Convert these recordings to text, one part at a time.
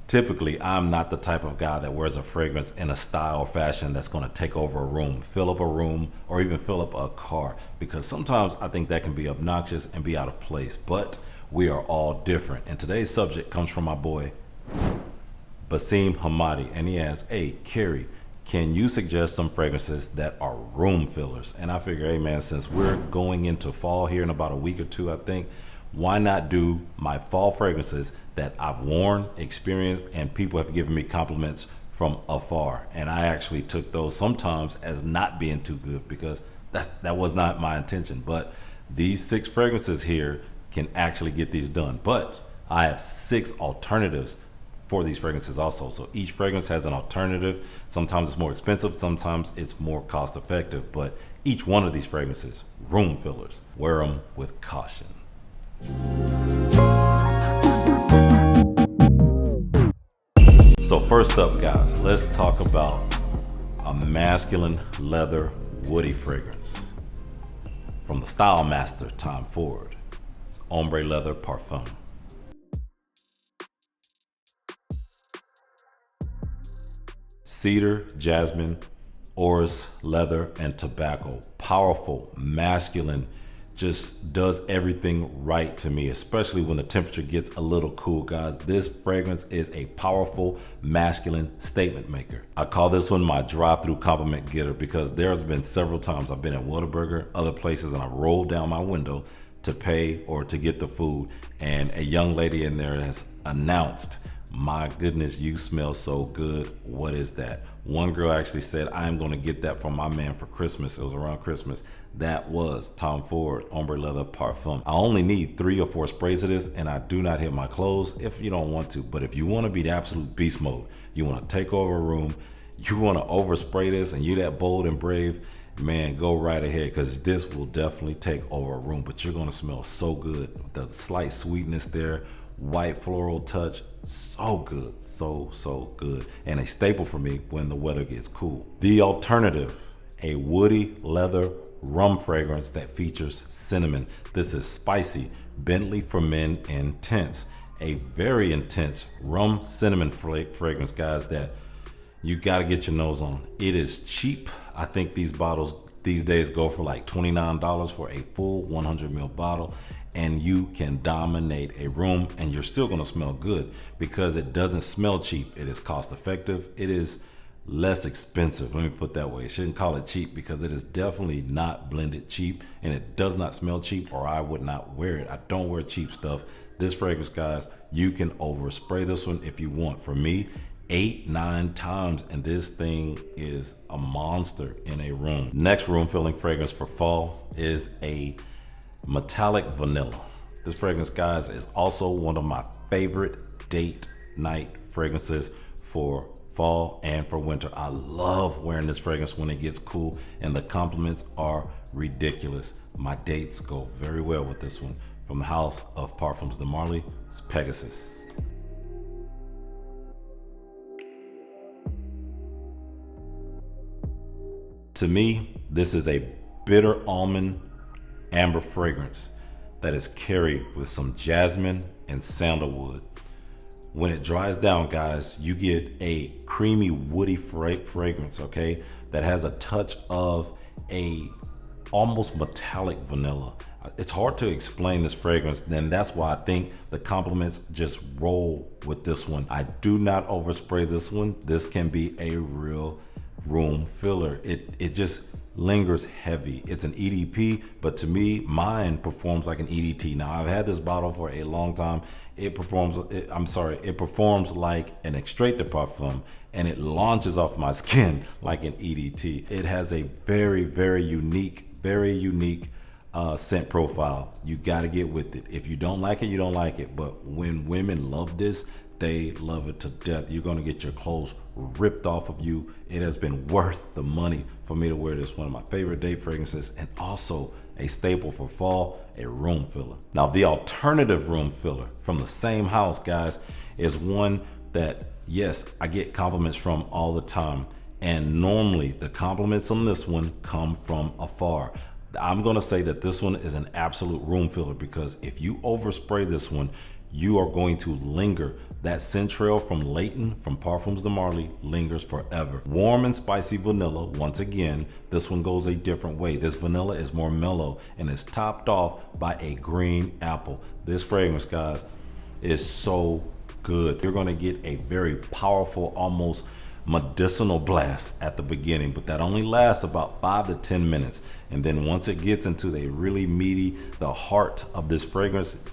Typically, I'm not the type of guy that wears a fragrance in a style or fashion that's going to take over a room, fill up a room, or even fill up a car, because sometimes I think that can be obnoxious and be out of place. But we are all different. And today's subject comes from my boy Basim Hamadi, and he asks, "Hey, Carrie, can you suggest some fragrances that are room fillers?" And I figure, hey man, since we're going into fall here in about a week or two, I think, why not do my fall fragrances that I've worn, experienced, and people have given me compliments from afar. And I actually took those sometimes as not being too good, because that was not my intention. But these 6 fragrances here can actually get these done. But I have 6 alternatives for these fragrances also. So each fragrance has an alternative. Sometimes it's more expensive, sometimes it's more cost effective, but each one of these fragrances, room fillers. Wear them with caution. So first up, guys, let's talk about a masculine leather woody fragrance from the style master Tom Ford. It's Ombre Leather Parfum. Cedar, jasmine, orris, leather, and tobacco. Powerful, masculine, just does everything right to me, especially when the temperature gets a little cool, guys. This fragrance is a powerful, masculine statement maker. I call this one my drive-through compliment getter, because there's been several times I've been at Whataburger, other places, and I rolled down my window to pay or to get the food, and a young lady in there has announced, "My goodness, you smell so good. What is that?" One girl actually said, "I'm going to get that from my man for Christmas." It was around Christmas. That was Tom Ford Ombre Leather Parfum. I only need 3 or 4 sprays of this, and I do not hit my clothes if you don't want to. But if you want to be the absolute beast mode, you want to take over a room, you want to overspray this, and you're that bold and brave, man, go right ahead, because this will definitely take over a room. But you're going to smell so good. The slight sweetness there, white floral touch, so good, so good, and a staple for me when the weather gets cool. The alternative, a woody leather rum fragrance that features cinnamon. This is spicy Bentley for Men Intense, a very intense rum cinnamon fragrance, guys, that you got to get your nose on. It is cheap. I think these bottles these days go for like $29 for a full 100 ml bottle, and you can dominate a room, and you're still going to smell good because it doesn't smell cheap. It is cost effective. It is less expensive. Let me put that way. I shouldn't call it cheap, because it is definitely not blended cheap, and it does not smell cheap, or I would not wear it. I don't wear cheap stuff. This fragrance, guys, you can overspray this one if you want. For me, 8-9 times, and this thing is a monster in a room. Next room filling fragrance for fall is a metallic vanilla. This fragrance, guys, is also one of my favorite date night fragrances for fall and for winter. I love wearing this fragrance when it gets cool, and the compliments are ridiculous. My dates go very well with this one. From the house of Parfums de Marly, it's Pegasus. To me, this is a bitter almond amber fragrance that is carried with some jasmine and sandalwood. When it dries down, guys, you get a creamy woody fragrance, okay, that has a touch of a almost metallic vanilla. It's hard to explain this fragrance, and that's why I think the compliments just roll with this one. I do not overspray this one. This can be a real room filler. It just lingers heavy. It's an EDP, but to me, mine performs like an EDT. Now, I've had this bottle for a long time. It performs like an extrait de parfum, and it launches off my skin like an EDT. It has a very unique scent profile. You got to get with it. If you don't like it, you don't like it. But when women love this, they love it to death. You're gonna get your clothes ripped off of you. It has been worth the money for me to wear this. One of my favorite day fragrances, and also a staple for fall, a room filler. Now, the alternative room filler from the same house, guys, is one that, yes, I get compliments from all the time. And normally the compliments on this one come from afar. I'm gonna say that this one is an absolute room filler, because if you overspray this one, you are going to linger. That scent trail from Layton, from Parfums de Marly, lingers forever. Warm and spicy vanilla. Once again, this one goes a different way. This vanilla is more mellow and is topped off by a green apple. This fragrance, guys, is so good. You're gonna get a very powerful, almost medicinal blast at the beginning, but that only lasts about 5 to 10 minutes. And then once it gets into the really meaty, the heart of this fragrance,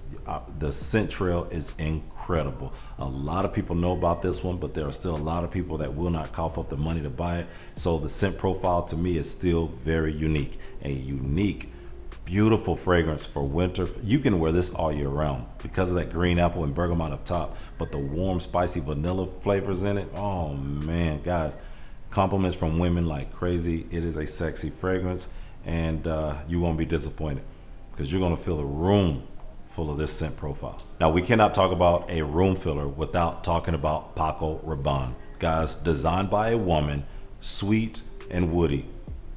the scent trail is incredible. A lot of people know about this one, but there are still a lot of people that will not cough up the money to buy it. So the scent profile to me is still very unique. A unique, beautiful fragrance for winter. You can wear this all year round because of that green apple and bergamot up top, but the warm, spicy vanilla flavors in it. Oh man, guys, compliments from women like crazy. It is a sexy fragrance, and you won't be disappointed because you're gonna fill a room full of this scent profile. Now, we cannot talk about a room filler without talking about Paco Rabanne. Guys, designed by a woman, sweet and woody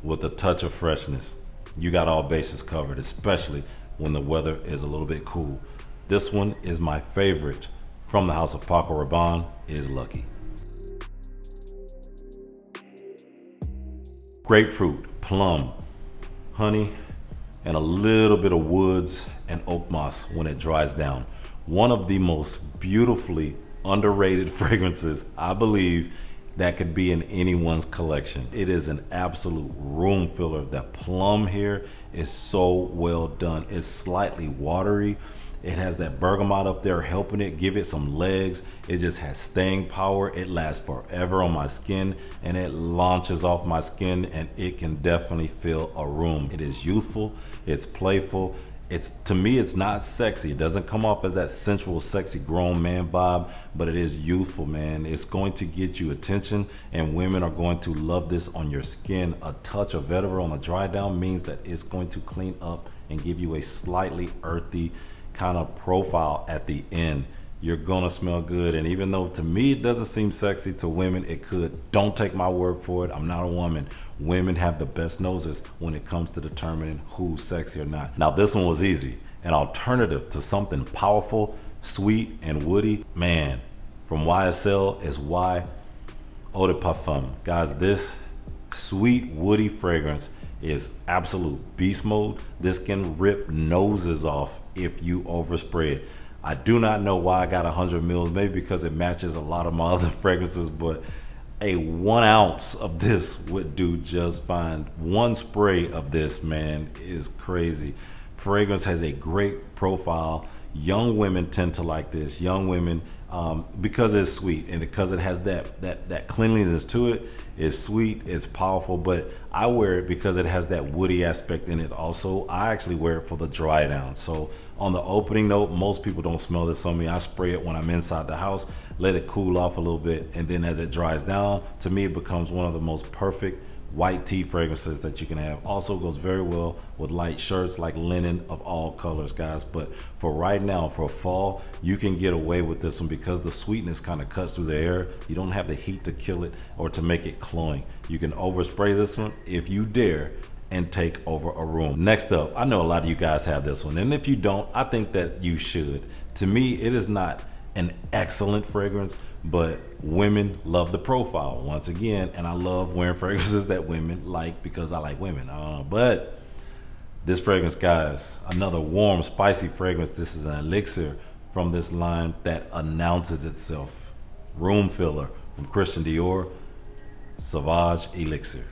with a touch of freshness. You got all bases covered, especially when the weather is a little bit cool. This one is my favorite from the house of Paco Rabanne. Is Lucky. Grapefruit, plum, honey, and a little bit of woods and oak moss when it dries down. One of the most beautifully underrated fragrances, I believe, that could be in anyone's collection. It is an absolute room filler. That plum here is so well done. It's slightly watery. It has that bergamot up there helping it, give it some legs. It just has staying power. It lasts forever on my skin, and it launches off my skin, and it can definitely fill a room. It is youthful, it's playful. To me, it's not sexy. It doesn't come off as that sensual, sexy grown man vibe, but it is youthful, man. It's going to get you attention, and women are going to love this on your skin. A touch of vetiver on a dry down means that it's going to clean up and give you a slightly earthy kind of profile at the end. You're gonna smell good, and even though to me it doesn't seem sexy, to women it could. Don't take my word for it. I'm not a woman. Women have the best noses when it comes to determining who's sexy or not. Now, this one was easy. An alternative to something powerful, sweet, and woody, man, from YSL is Y Eau de Parfum. Guys, this sweet, woody fragrance is absolute beast mode. This can rip noses off if you overspray it. I do not know why I got 100 mils, maybe because it matches a lot of my other fragrances, but a 1 ounce of this would do just fine. One spray of this, man, is crazy. Fragrance has a great profile. Young women tend to like this. Young women, because it's sweet and because it has that cleanliness to it. It's sweet, it's powerful, but I wear it because it has that woody aspect in it also. I actually wear it for the dry down. So on the opening note, most people don't smell this on me. I spray it when I'm inside the house, let it cool off a little bit, and then as it dries down, to me it becomes one of the most perfect white tee fragrances that you can have. Also goes very well with light shirts like linen of all colors, guys. But for right now, for fall, you can get away with this one because the sweetness kind of cuts through the air. You don't have the heat to kill it or to make it cloying. You can overspray this one if you dare and take over a room. Next up, I know a lot of you guys have this one, and if you don't, I think that you should. To me, it is not an excellent fragrance, but women love the profile once again, and I love wearing fragrances that women like because I like women. But this fragrance, guys, another warm, spicy fragrance. This is an elixir from this line that announces itself. Room filler from Christian Dior, Sauvage Elixir.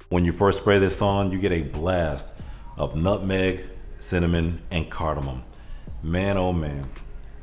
When you first spray this on, you get a blast of nutmeg, cinnamon, and cardamom. Man, oh man,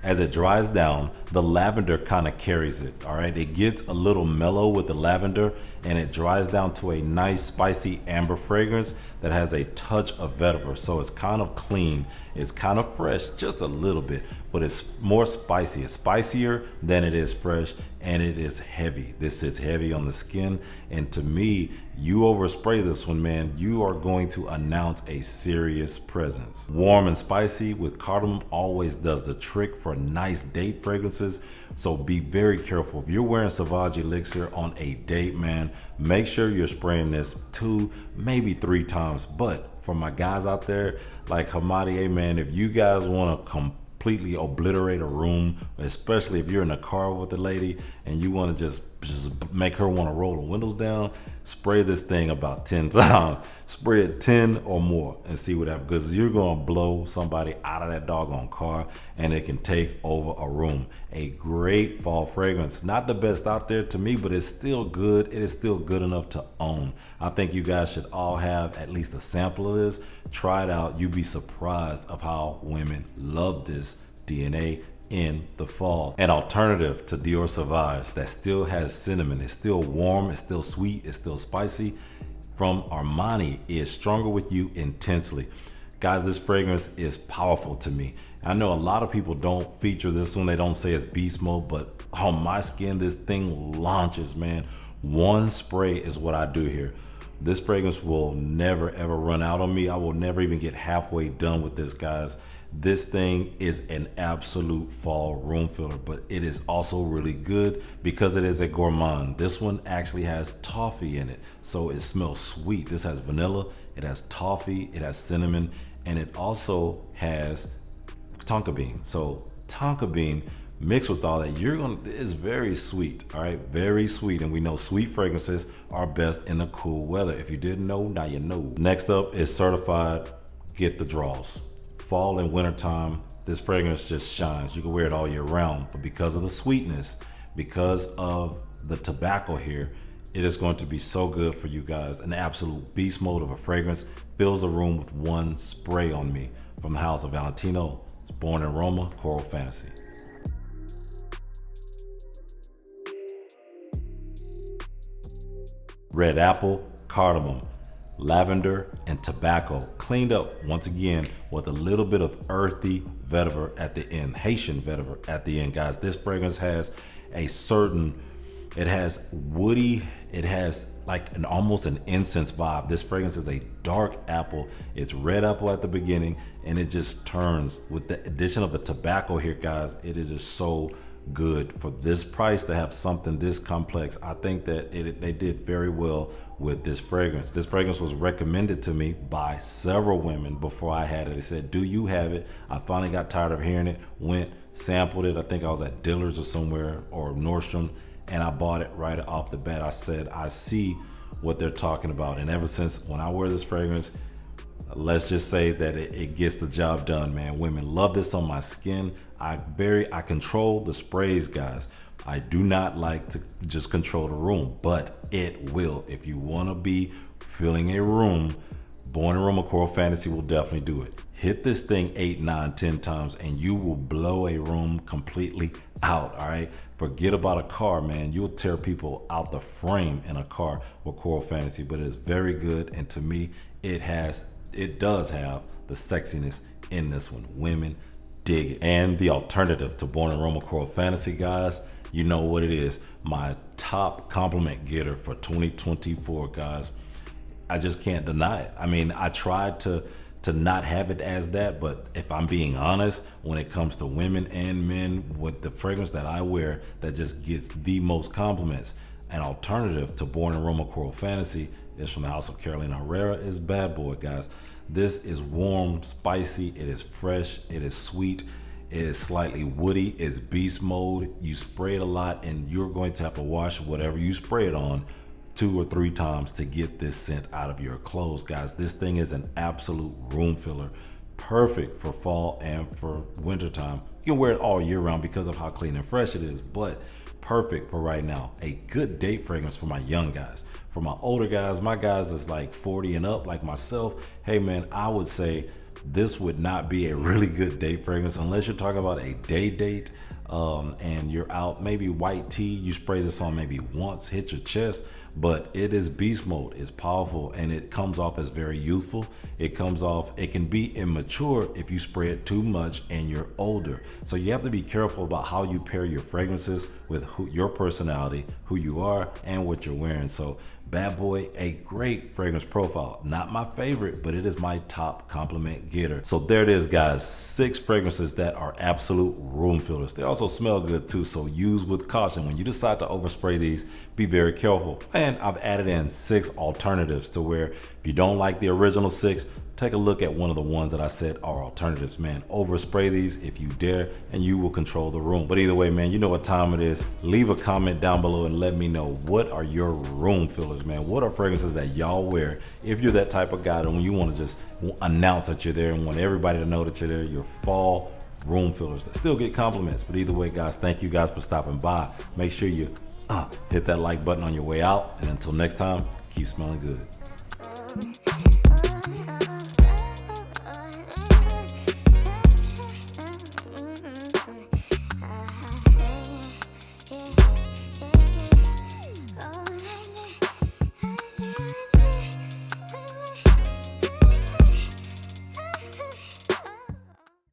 as it dries down, the lavender kind of carries it. All right, it gets a little mellow with the lavender, and it dries down to a nice spicy amber fragrance that has a touch of vetiver. So it's kind of clean, it's kind of fresh, just a little bit, but it's more spicy. It's spicier than it is fresh, and it is heavy. This is heavy on the skin, and to me, you overspray this one, man, you are going to announce a serious presence. Warm and spicy with cardamom always does the trick for nice date fragrances. So be very careful. If you're wearing Sauvage Elixir on a date, man, make sure you're spraying this 2, maybe 3 times. But for my guys out there like Hamadi, hey man, if you guys want to completely obliterate a room, especially if you're in a car with a lady and you want to just make her want to roll the windows down, spray this thing about 10 times. Spray it 10 or more and see what happens, because you're going to blow somebody out of that doggone car and it can take over a room. A great fall fragrance, not the best out there to me, but it's still good. It is still good enough to own. I think you guys should all have at least a sample of this. Try it out. You'd be surprised of how women love this DNA in the fall. An alternative to Dior Sauvage that still has cinnamon. It's still warm, it's still sweet, it's still spicy, from Armani is Stronger With You Intensely. Guys, this fragrance is powerful to me. I know a lot of people don't feature this one. They don't say it's beast mode, but on my skin, this thing launches, man. One spray is what I do here. This fragrance will never ever run out on me. I will never even get halfway done with this, guys. This thing is an absolute fall room filler, but it is also really good because it is a gourmand. This one actually has toffee in it, so it smells sweet. This has vanilla, it has toffee, it has cinnamon, and it also has tonka bean. So tonka bean mixed with all that, it's very sweet. All right, very sweet. And we know sweet fragrances are best in the cool weather. If you didn't know, now you know. Next up is certified get the draws. Fall and winter time, this fragrance just shines. You can wear it all year round, but because of the sweetness, because of the tobacco here, it is going to be so good for you guys. An absolute beast mode of a fragrance, fills a room with one spray on me. From the house of Valentino, it's Born Aroma Coral Fantasy. Red apple, cardamom, lavender, and tobacco, cleaned up once again with a little bit of earthy vetiver at the end, Haitian vetiver at the end, guys. This fragrance has a certain, it has woody, it has like almost an incense vibe. This fragrance is a dark apple. It's red apple at the beginning, and it just turns with the addition of the tobacco here, guys. It is just so good for this price to have something this complex. I think that they did very well with this fragrance. This fragrance was recommended to me by several women before I had it. They said, do you have it? I finally got tired of hearing it, went, sampled it. I think I was at Dillard's or somewhere, or Nordstrom, and I bought it right off the bat. I said, I see what they're talking about. And ever since when I wear this fragrance, let's just say that it gets the job done, man. Women love this on my skin. I control the sprays, guys. I do not like to just control the room, but it will. If you want to be filling a room, Born Aroma Coral Fantasy will definitely do it. Hit this thing 8, 9, 10 times and you will blow a room completely out. All right, forget about a car, man. You'll tear people out the frame in a car with Coral Fantasy. But it is very good, and to me it does have the sexiness in this one. Women dig it. And the alternative to Born Aroma Coral Fantasy, guys, you know what it is. My top compliment getter for 2024, guys. I just can't deny it. I mean, I tried to not have it as that, but if I'm being honest, when it comes to women and men, with the fragrance that I wear that just gets the most compliments, an alternative to Born Aroma Coral Fantasy is from the house of Carolina Herrera, is Bad Boy, guys. This is warm, spicy, it is fresh, it is sweet, it is slightly woody, it's beast mode. You spray it a lot and you're going to have to wash whatever you spray it on 2 or 3 times to get this scent out of your clothes, guys. This thing is an absolute room filler, perfect for fall and for winter time. You can wear it all year round because of how clean and fresh it is, but perfect for right now. A good date fragrance for my young guys. For my older guys, my guys is like 40 and up like myself, hey man, I would say this would not be a really good date fragrance unless you're talking about a day date and you're out, maybe white tea, you spray this on maybe once, hit your chest. But it is beast mode, it's powerful, and it comes off as very youthful. It can be immature if you spray it too much and you're older. So you have to be careful about how you pair your fragrances with your personality, who you are, and what you're wearing. So Bad Boy, a great fragrance profile. Not my favorite, but it is my top compliment getter. So there it is, guys. 6 fragrances that are absolute room fillers. They also also smell good too, so use with caution. When you decide to overspray these, be very careful. And I've added in 6 alternatives to where if you don't like the original 6, take a look at one of the ones that I said are alternatives, man. Overspray these if you dare, and you will control the room. But either way, man, you know what time it is. Leave a comment down below and let me know, what are your room fillers, man? What are fragrances that y'all wear? If you're that type of guy that when you want to just announce that you're there and want everybody to know that you're there, your fall room fillers that still get compliments. But either way, guys, thank you guys for stopping by. Make sure you hit that like button on your way out. And until next time, keep smelling good. Yeah.